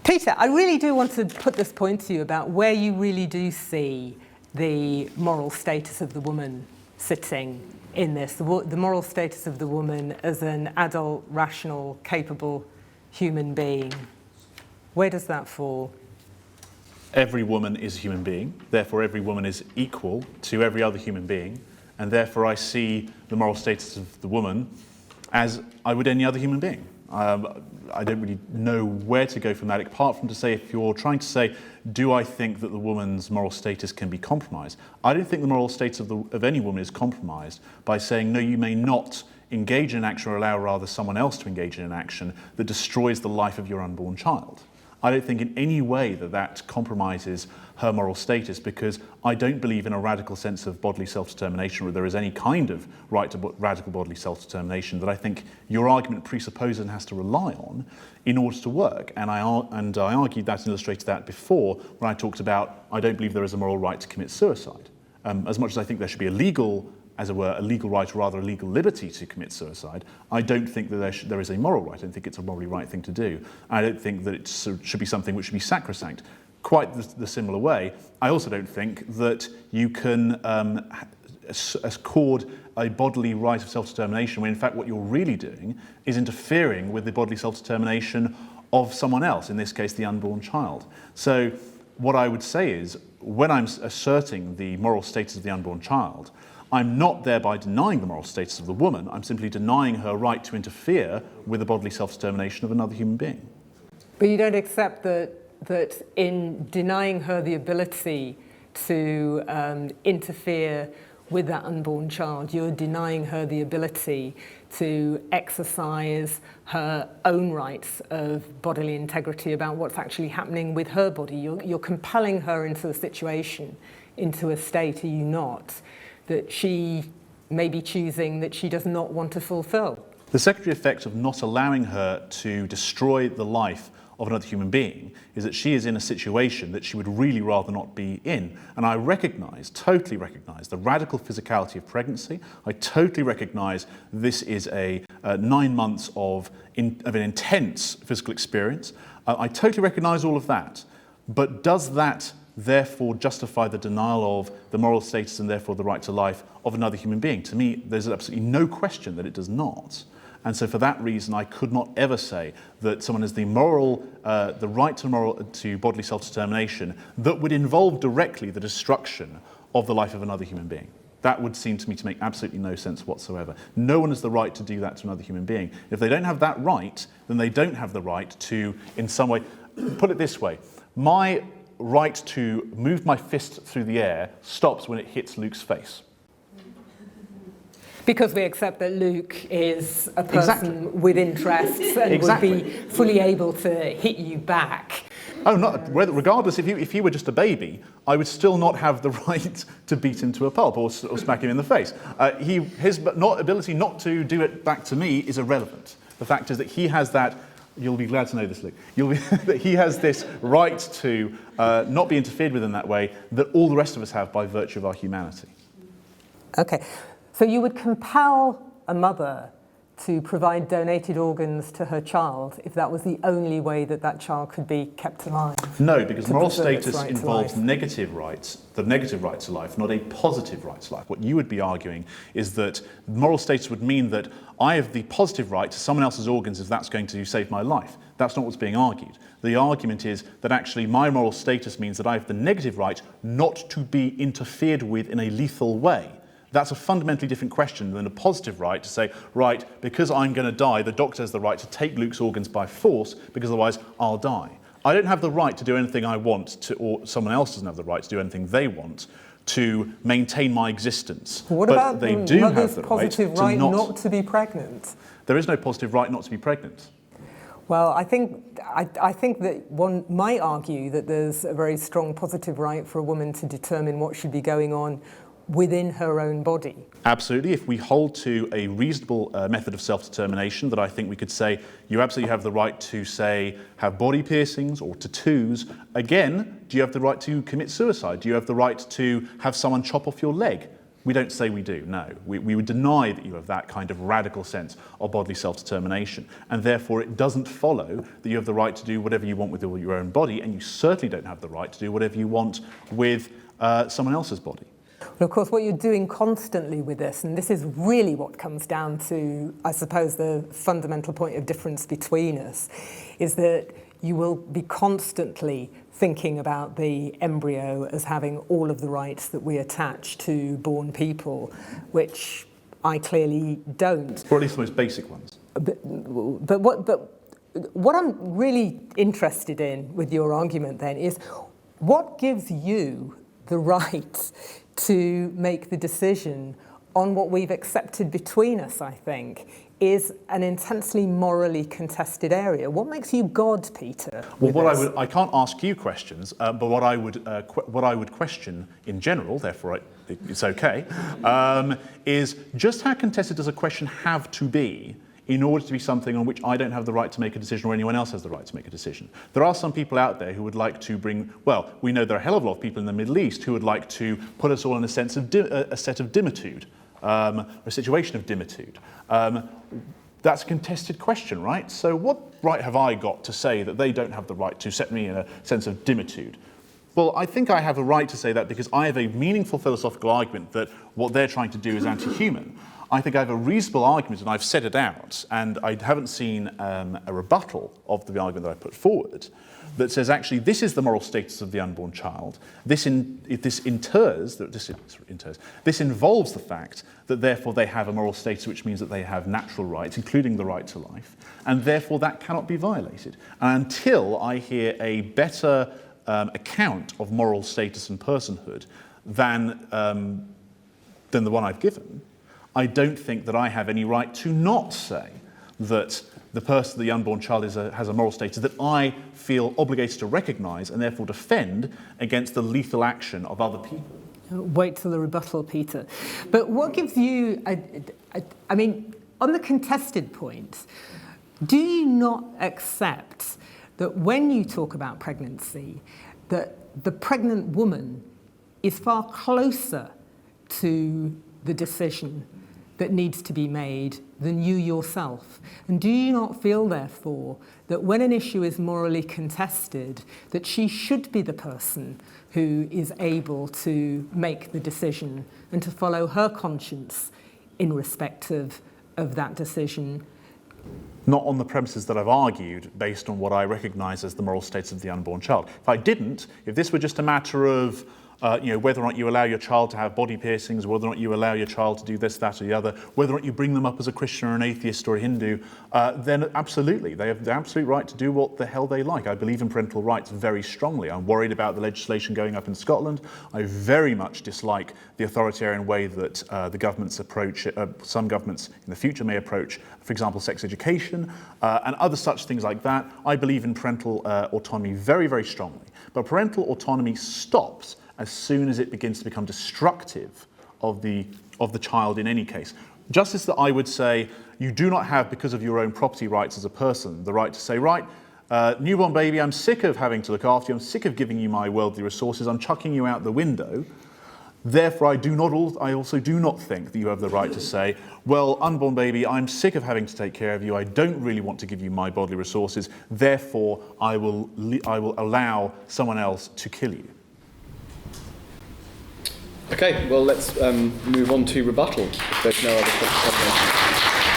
Peter, I really do want to put this point to you about where you really do see the moral status of the woman sitting in this, the moral status of the woman as an adult, rational, capable human being. Where does that fall? Every woman is a human being, therefore every woman is equal to every other human being, and therefore I see the moral status of the woman as I would any other human being. I don't really know where to go from that, apart from to say, if you're trying to say, do I think that the woman's moral status can be compromised? I don't think the moral status of any woman is compromised by saying, no, you may not engage in an action or allow rather someone else to engage in an action that destroys the life of your unborn child. I don't think in any way that that compromises her moral status, because I don't believe in a radical sense of bodily self-determination, or there is any kind of right to radical bodily self-determination that I think your argument presupposes and has to rely on in order to work. And I argued that and illustrated that before when I talked about I don't believe there is a moral right to commit suicide. As much as I think there should be a legal, as it were, a legal right, or rather a legal liberty to commit suicide, I don't think that there is a moral right. I don't think it's a morally right thing to do. I don't think that it should be something which should be sacrosanct. Quite the similar way, I also don't think that you can accord a bodily right of self-determination when in fact what you're really doing is interfering with the bodily self-determination of someone else, in this case the unborn child. So what I would say is, when I'm asserting the moral status of the unborn child, I'm not thereby denying the moral status of the woman, I'm simply denying her right to interfere with the bodily self-determination of another human being. But you don't accept that in denying her the ability to interfere with that unborn child, you're denying her the ability to exercise her own rights of bodily integrity about what's actually happening with her body. You're compelling her into a situation, into a state, are you not, that she may be choosing that she does not want to fulfill. The secondary effect of not allowing her to destroy the life of another human being is that she is in a situation that she would really rather not be in. And I totally recognise the radical physicality of pregnancy. I totally recognise this is a 9 months of an intense physical experience. I totally recognise all of that. But does that therefore justify the denial of the moral status and therefore the right to life of another human being? To me, there's absolutely no question that it does not. And so for that reason, I could not ever say that someone has the right to bodily self-determination that would involve directly the destruction of the life of another human being. That would seem to me to make absolutely no sense whatsoever. No one has the right to do that to another human being. If they don't have that right, then they don't have the right to, in some way, put it this way, my right to move my fist through the air stops when it hits Luke's face. Because we accept that Luke is a person with interests and would be fully able to hit you back. Oh, regardless, if he were just a baby, I would still not have the right to beat him to a pulp or smack him in the face. His ability not to do it back to me is irrelevant. The fact is that he has that. You'll be glad to know this, Luke. That he has this right to not be interfered with in that way that all the rest of us have by virtue of our humanity. Okay. So you would compel a mother to provide donated organs to her child if that was the only way that that child could be kept alive? No, because moral status involves negative rights, the negative right to life, not a positive right to life. What you would be arguing is that moral status would mean that I have the positive right to someone else's organs if that's going to save my life. That's not what's being argued. The argument is that actually my moral status means that I have the negative right not to be interfered with in a lethal way. That's a fundamentally different question than a positive right to say, right, because I'm going to die, the doctor has the right to take Luke's organs by force, because otherwise I'll die. I don't have the right to do anything I want to, or someone else doesn't have the right to do anything they want to maintain my existence. What about the mother's positive right not to be pregnant? There is no positive right not to be pregnant. Well, I think that one might argue that there's a very strong positive right for a woman to determine what should be going on within her own body. Absolutely. If we hold to a reasonable method of self-determination, that I think we could say you absolutely have the right to, say, have body piercings or tattoos. Again, do you have the right to commit suicide? Do you have the right to have someone chop off your leg? We don't say we do, no. We would deny that you have that kind of radical sense of bodily self-determination, and therefore it doesn't follow that you have the right to do whatever you want with your own body, and you certainly don't have the right to do whatever you want with someone else's body. Well, of course, what you're doing constantly with this, and this is really what comes down to, I suppose, the fundamental point of difference between us, is that you will be constantly thinking about the embryo as having all of the rights that we attach to born people, which I clearly don't. Or at least the most basic ones. But what I'm really interested in with your argument then is what gives you the right to make the decision on what we've accepted between us, I think, is an intensely morally contested area. What makes you God, Peter? Well, I can't ask you questions, but what I would question in general, therefore it's okay, is just how contested does a question have to be in order to be something on which I don't have the right to make a decision or anyone else has the right to make a decision? There are some people out there who would like to bring, well, we know there are a hell of a lot of people in the Middle East who would like to put us all in a sense of a set of dimitude, a situation of dimitude. That's a contested question, right? So what right have I got to say that they don't have the right to set me in a sense of dimitude? Well, I think I have a right to say that because I have a meaningful philosophical argument that what they're trying to do is anti-human. I think I have a reasonable argument, and I've set it out, and I haven't seen a rebuttal of the argument that I put forward that says, actually, this is the moral status of the unborn child. This involves the fact that, therefore, they have a moral status, which means that they have natural rights, including the right to life, and therefore that cannot be violated. And until I hear a better account of moral status and personhood than the one I've given, I don't think that I have any right to not say that the unborn child has a moral status that I feel obligated to recognise and therefore defend against the lethal action of other people. Wait till the rebuttal, Peter. But what gives you, I mean, on the contested point, do you not accept that when you talk about pregnancy, that the pregnant woman is far closer to the decision that needs to be made than you yourself? And do you not feel, therefore, that when an issue is morally contested, that she should be the person who is able to make the decision and to follow her conscience in respect of that decision? Not on the premises that I've argued, based on what I recognise as the moral status of the unborn child. If I didn't, if this were just a matter of whether or not you allow your child to have body piercings, whether or not you allow your child to do this, that, or the other, whether or not you bring them up as a Christian or an atheist or a Hindu, then absolutely, they have the absolute right to do what the hell they like. I believe in parental rights very strongly. I'm worried about the legislation going up in Scotland. I very much dislike the authoritarian way that the governments approach, some governments in the future may approach, for example, sex education and other such things like that. I believe in parental autonomy very, very strongly. But parental autonomy stops as soon as it begins to become destructive of the child in any case. Just as that I would say, you do not have, because of your own property rights as a person, the right to say, right, newborn baby, I'm sick of having to look after you, I'm sick of giving you my worldly resources, I'm chucking you out the window. Therefore, I also do not think that you have the right to say, well, unborn baby, I'm sick of having to take care of you, I don't really want to give you my bodily resources, therefore I will allow someone else to kill you. Okay, well, let's move on to rebuttal, if there's no other questions.